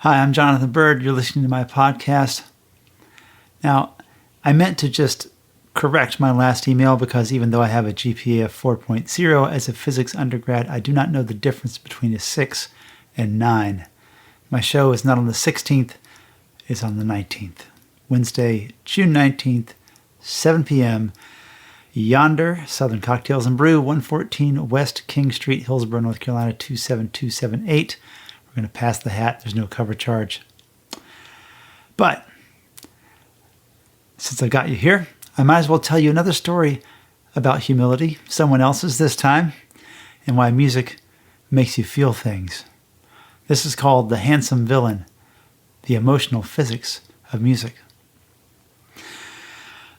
Hi, I'm Jonathan Byrd. You're listening to my podcast. Now, I meant to just correct my last email because even though I have a GPA of 4.0 as a physics undergrad, I do not know the difference between a 6 and 9. My show is not on the 16th, it's on the 19th. Wednesday, June 19th, 7 p.m. Yonder, Southern Cocktails and Brew, 114 West King Street, Hillsborough, North Carolina, 27278. We're going to pass the hat. There's no cover charge. But since I got you here, I might as well tell you another story about humility, someone else's this time, and why music makes you feel things. This is called The Handsome Villain, the emotional physics of music.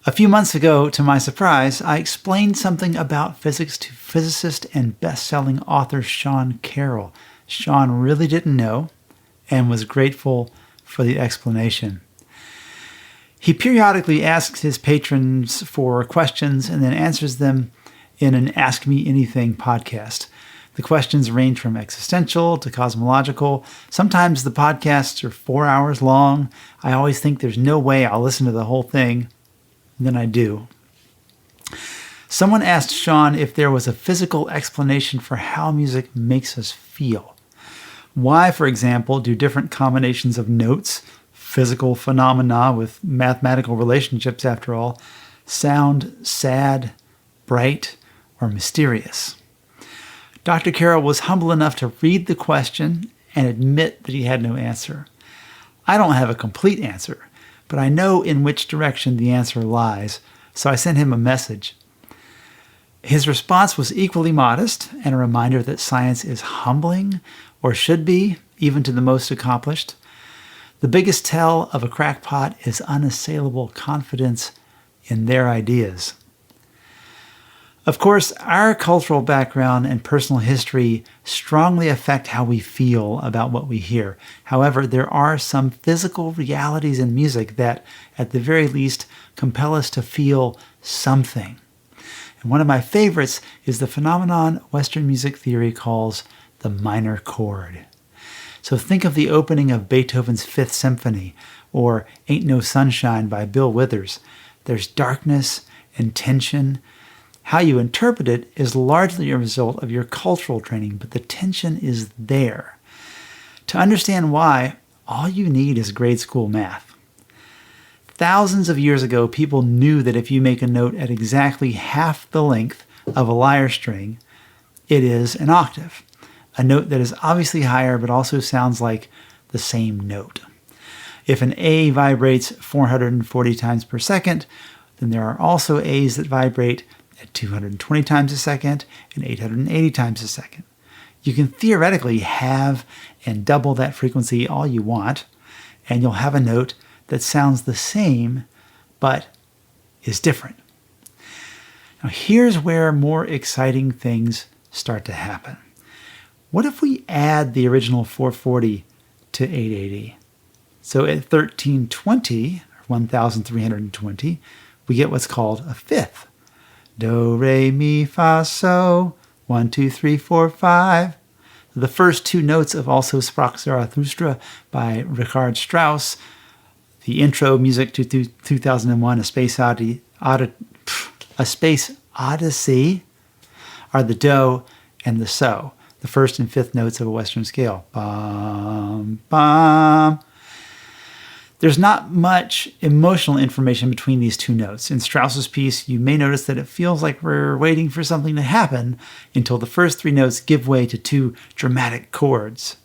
A few months ago, to my surprise, I explained something about physics to physicist and best-selling author Sean Carroll. Sean really didn't know and was grateful for the explanation. He periodically asks his patrons for questions and then answers them in an Ask Me Anything podcast. The questions range from existential to cosmological. Sometimes the podcasts are 4 hours long. I always think there's no way I'll listen to the whole thing. And then I do. Someone asked Sean if there was a physical explanation for how music makes us feel. Why, for example, do different combinations of notes, physical phenomena with mathematical relationships after all, sound sad, bright, or mysterious? Dr. Carroll was humble enough to read the question and admit that he had no answer. I don't have a complete answer, but I know in which direction the answer lies, so I sent him a message. His response was equally modest and a reminder that science is humbling, or should be, even to the most accomplished. The biggest tell of a crackpot is unassailable confidence in their ideas. Of course, our cultural background and personal history strongly affect how we feel about what we hear. However, there are some physical realities in music that, at the very least, compel us to feel something. And one of my favorites is the phenomenon Western music theory calls the minor chord. So think of the opening of Beethoven's Fifth Symphony or Ain't No Sunshine by Bill Withers. There's darkness and tension. How you interpret it is largely a result of your cultural training, but the tension is there. To understand why, all you need is grade school math. Thousands of years ago, people knew that if you make a note at exactly half the length of a lyre string, it is an octave. A note that is obviously higher but also sounds like the same note. If an A vibrates 440 times per second, then there are also A's that vibrate at 220 times a second and 880 times a second. You can theoretically have and double that frequency all you want, and you'll have a note that sounds the same but is different. Now here's where more exciting things start to happen. What if we add the original 440 to 880? So at 1320, or 1320, we get what's called a fifth. Do, re, mi, fa, so, 1, 2, 3, 4, 5. The first two notes of Also Sprach Zarathustra by Richard Strauss, the intro music to 2001, A Space Odyssey, are the do and the so, the first and fifth notes of a Western scale. Bum, bum. There's not much emotional information between these two notes. In Strauss's piece, you may notice that it feels like we're waiting for something to happen until the first three notes give way to two dramatic chords.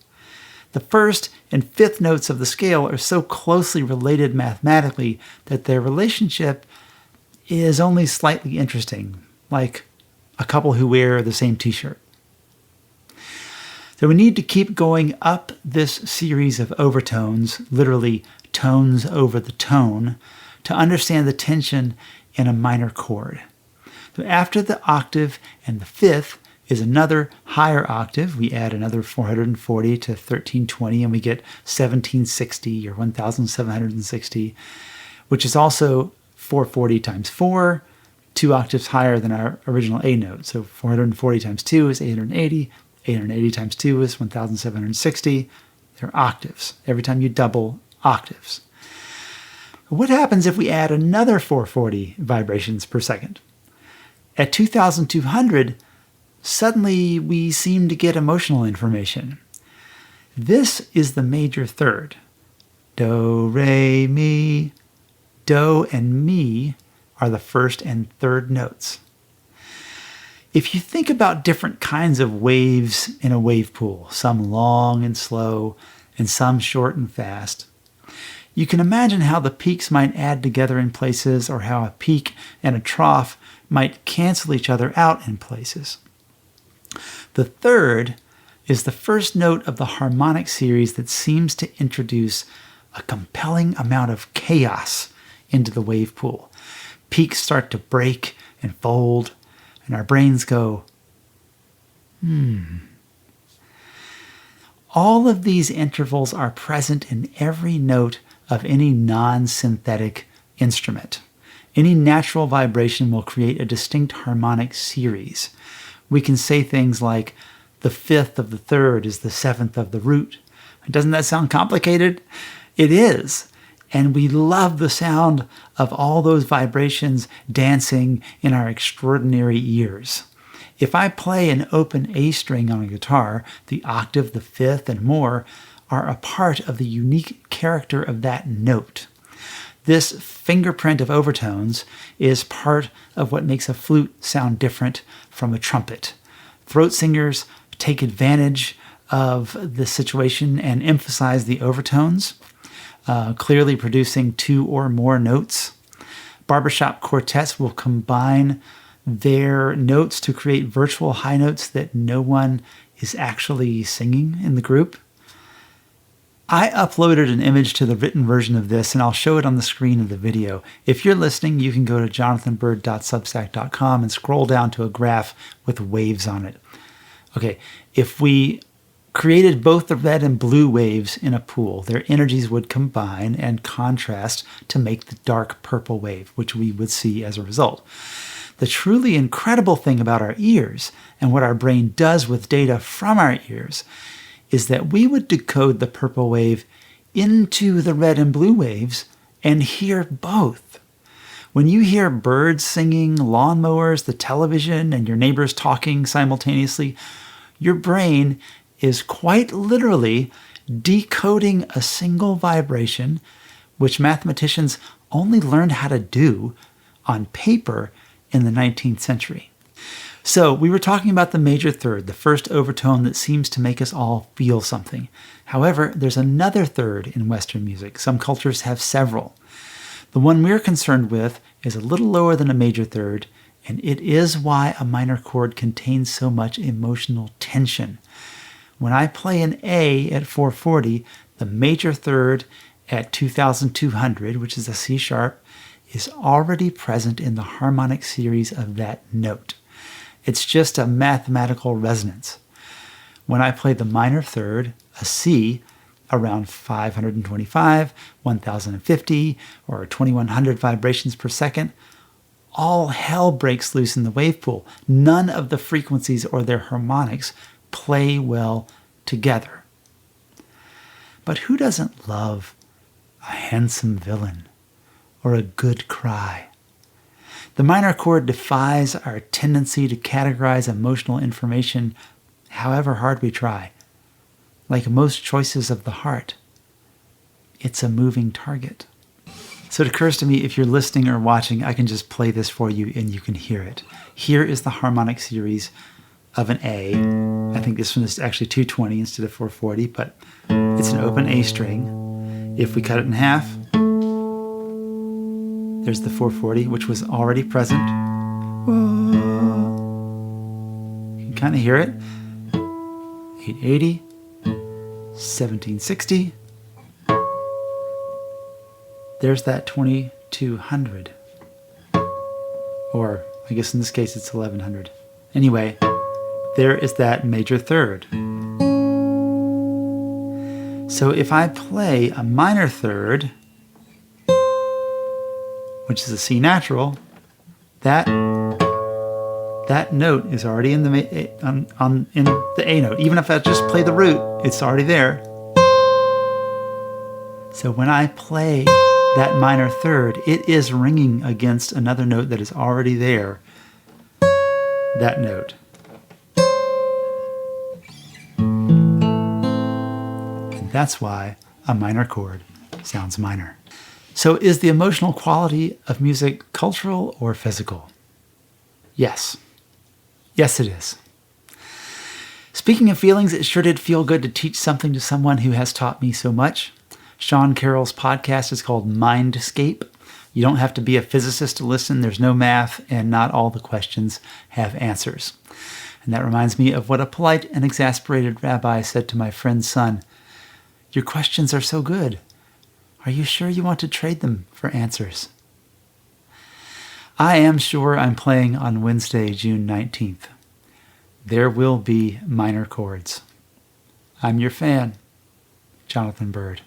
The first and fifth notes of the scale are so closely related mathematically that their relationship is only slightly interesting, like a couple who wear the same t-shirt. So we need to keep going up this series of overtones, literally tones over the tone, to understand the tension in a minor chord. So after the octave and the fifth is another higher octave. We add another 440 to 1320 and we get 1760 or 1760, which is also 440 times 4, 2 octaves higher than our original A note. So 440 times 2 is 880. 880 times 2 is 1760. They're octaves. Every time you double, octaves. What happens if we add another 440 vibrations per second? At 2,200, suddenly we seem to get emotional information. This is the major third. Do, re, mi. Do and mi are the first and third notes. If you think about different kinds of waves in a wave pool, some long and slow and some short and fast, you can imagine how the peaks might add together in places, or how a peak and a trough might cancel each other out in places. The third is the first note of the harmonic series that seems to introduce a compelling amount of chaos into the wave pool. Peaks start to break and fold, and our brains go, All of these intervals are present in every note of any non-synthetic instrument. Any natural vibration will create a distinct harmonic series. We can say things like, the fifth of the third is the seventh of the root. Doesn't that sound complicated? It is. And we love the sound of all those vibrations dancing in our extraordinary ears. If I play an open A string on a guitar, the octave, the fifth, and more are a part of the unique character of that note. This fingerprint of overtones is part of what makes a flute sound different from a trumpet. Throat singers take advantage of the situation and emphasize the overtones, clearly producing two or more notes. Barbershop quartets will combine their notes to create virtual high notes that no one is actually singing in the group. I uploaded an image to the written version of this, and I'll show it on the screen of the video. If you're listening, you can go to jonathanbyrd.substack.com and scroll down to a graph with waves on it. Okay, if we created both the red and blue waves in a pool, their energies would combine and contrast to make the dark purple wave, which we would see as a result. The truly incredible thing about our ears and what our brain does with data from our ears is that we would decode the purple wave into the red and blue waves and hear both. When you hear birds singing, lawnmowers, the television, and your neighbors talking simultaneously, your brain is quite literally decoding a single vibration, which mathematicians only learned how to do on paper in the 19th century. So we were talking about the major third, the first overtone that seems to make us all feel something. However, there's another third in Western music. Some cultures have several. The one we're concerned with is a little lower than a major third, and it is why a minor chord contains so much emotional tension. When I play an A at 440, the major third at 2,200, which is a C sharp, is already present in the harmonic series of that note. It's just a mathematical resonance. When I play the minor third, a C, around 525, 1050, or 2100 vibrations per second, all hell breaks loose in the wave pool. None of the frequencies or their harmonics play well together. But who doesn't love a handsome villain or a good cry? The minor chord defies our tendency to categorize emotional information however hard we try. Like most choices of the heart, it's a moving target. So it occurs to me, if you're listening or watching, I can just play this for you and you can hear it. Here is the harmonic series of an A. I think this one is actually 220 instead of 440, but it's an open A string. If we cut it in half, there's the 440, which was already present. You can kind of hear it. 880, 1760. There's that 2200. Or I guess in this case it's 1100. Anyway, there is that major third. So if I play a minor third, which is a C natural, that note is already in the A note. Even if I just play the root, it's already there. So when I play that minor third, it is ringing against another note that is already there, that note. And that's why a minor chord sounds minor. So is the emotional quality of music cultural or physical? Yes. Yes, it is. Speaking of feelings, it sure did feel good to teach something to someone who has taught me so much. Sean Carroll's podcast is called Mindscape. You don't have to be a physicist to listen. There's no math, and not all the questions have answers. And that reminds me of what a polite and exasperated rabbi said to my friend's son. Your questions are so good. Are you sure you want to trade them for answers? I am sure I'm playing on Wednesday, June 19th. There will be minor chords. I'm your fan, Jonathan Byrd.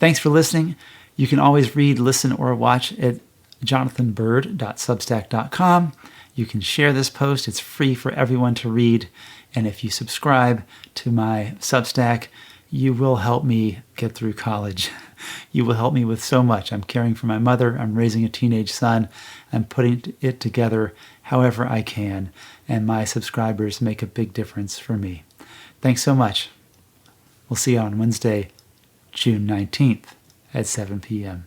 Thanks for listening. You can always read, listen, or watch at jonathanbyrd.substack.com. You can share this post. It's free for everyone to read. And if you subscribe to my Substack, you will help me get through college. You will help me with so much. I'm caring for my mother. I'm raising a teenage son. I'm putting it together however I can. And my subscribers make a big difference for me. Thanks so much. We'll see you on Wednesday, June 19th at 7 p.m.